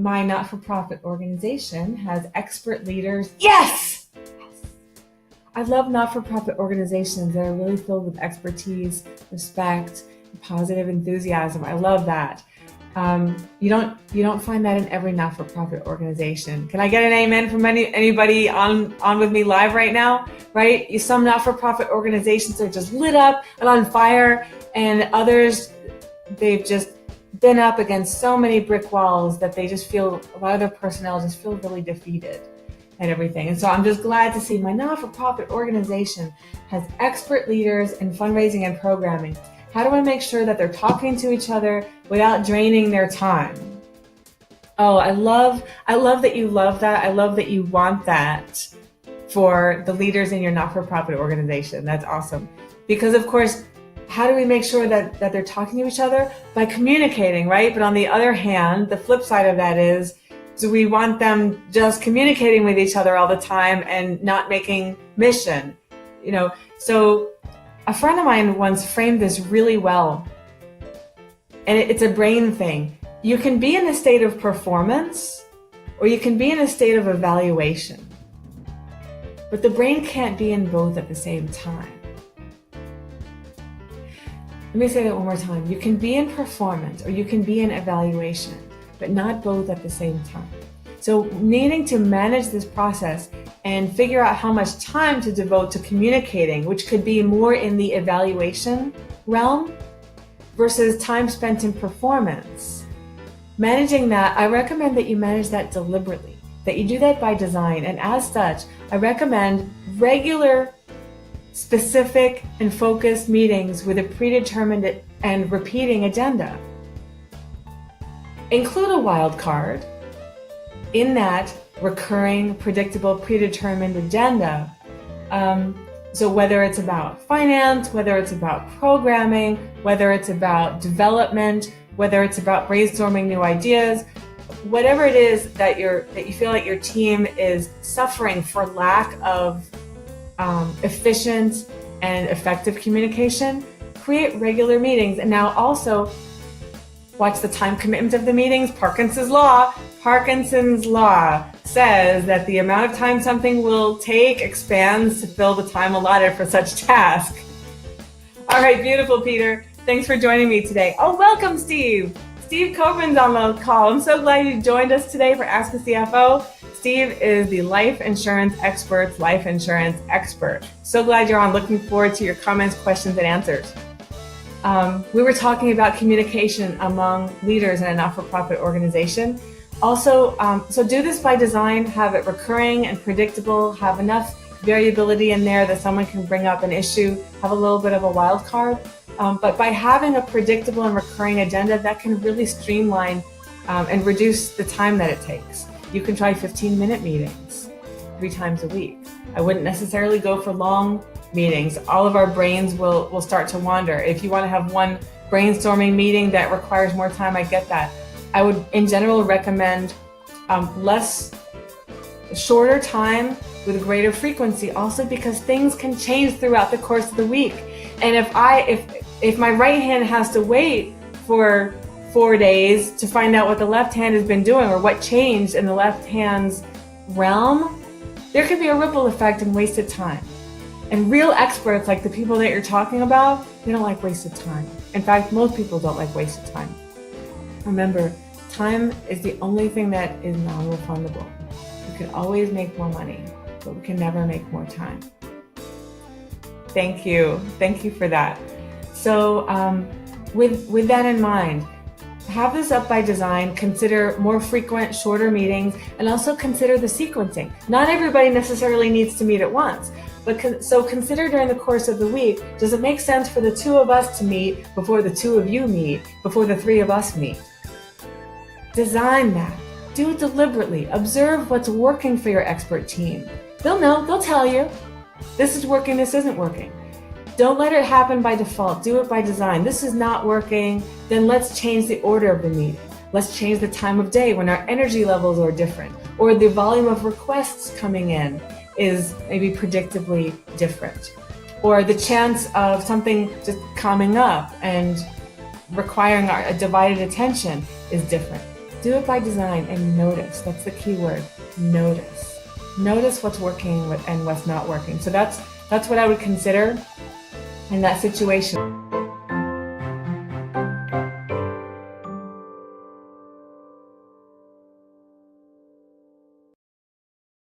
my not-for-profit organization has expert leaders. Yes! I love not-for-profit organizations that are really filled with expertise, respect, positive enthusiasm. I love that. You don't find that in every not-for-profit organization. Can I get an amen from anybody on with me live right now? Right? Some not-for-profit organizations are just lit up and on fire, and others, they've just been up against so many brick walls that they just feel, a lot of their personnel just feel really defeated and everything. And so I'm just glad to see my not-for-profit organization has expert leaders in fundraising and programming. How do I make sure that they're talking to each other without draining their time? Oh, I love that you love that. I love that you want that for the leaders in your not-for-profit organization. That's awesome. Because of course, how do we make sure that they're talking to each other? By communicating, right? But on the other hand, the flip side of that is, do we want them just communicating with each other all the time and not making mission? So a friend of mine once framed this really well, and it's a brain thing. You can be in a state of performance, or you can be in a state of evaluation. But the brain can't be in both at the same time. Let me say that one more time. You can be in performance, or you can be in evaluation, but not both at the same time. So needing to manage this process and figure out how much time to devote to communicating, which could be more in the evaluation realm versus time spent in performance. Managing that, I recommend that you manage that deliberately, that you do that by design. And as such, I recommend regular, specific, and focused meetings with a predetermined and repeating agenda. Include a wild card in that recurring, predictable, predetermined agenda. So whether it's about finance, whether it's about programming, whether it's about development, whether it's about brainstorming new ideas, whatever it is that you feel like your team is suffering for lack of efficient and effective communication, create regular meetings. And now also watch the time commitment of the meetings. Parkinson's law says that the amount of time something will take expands to fill the time allotted for such task. All right, beautiful, Peter. Thanks for joining me today. Oh, welcome, Steve. Steve Copen's on the call. I'm so glad you joined us today for Ask a CFO. Steve is the life insurance expert. So glad you're on. Looking forward to your comments, questions, and answers. We were talking about communication among leaders in a not-for-profit organization. Also, so do this by design, have it recurring and predictable, have enough variability in there that someone can bring up an issue, have a little bit of a wild card. But by having a predictable and recurring agenda, that can really streamline and reduce the time that it takes. You can try 15-minute meetings 3 times a week. I wouldn't necessarily go for long meetings. All of our brains will start to wander. If you want to have one brainstorming meeting that requires more time, I get that. I would, in general, recommend shorter time with greater frequency, also because things can change throughout the course of the week. And if my right hand has to wait for 4 days to find out what the left hand has been doing or what changed in the left hand's realm, there could be a ripple effect and wasted time. And real experts, like the people that you're talking about, they don't like wasted time. In fact, most people don't like wasted time. Remember, time is the only thing that is non-refundable. You can always make more money, but we can never make more time. Thank you for that. So with that in mind, have this up by design, consider more frequent, shorter meetings, and also consider the sequencing. Not everybody necessarily needs to meet at once, but so consider during the course of the week, does it make sense for the 2 of us to meet before the 2 of you meet, before the 3 of us meet? Design that. Do it deliberately. Observe what's working for your expert team. They'll know, they'll tell you, this is working, this isn't working. Don't let it happen by default. Do it by design. This is not working, then let's change the order of the meeting. Let's change the time of day when our energy levels are different, or the volume of requests coming in is maybe predictably different, or the chance of something just coming up and requiring a divided attention is different. Do it by design and notice. That's the key word. Notice. Notice what's working and what's not working. So that's what I would consider in that situation.